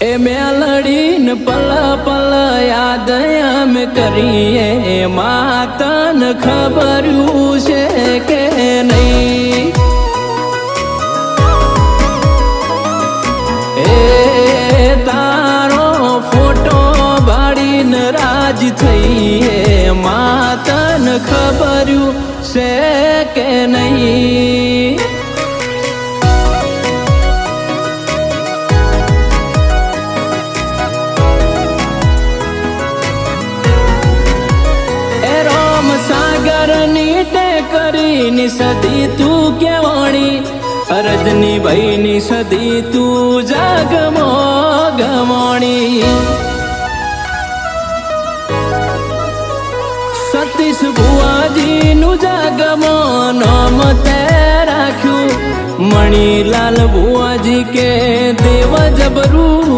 ए मेलड़ी न पल पल याद हम करिए मातन खबर से के नहीं। ए तारो फोटो बाड़ी नाराज थई मातन खबर से के नहीं। सागर नीटे करी नि सदी तू केवाणी रजनी भाई नि सदी तू जागमो गमोणी। सतीश बुआजी नु जागमो नाम ते राख्यू मणिलाल बुआजी के देव जबरू।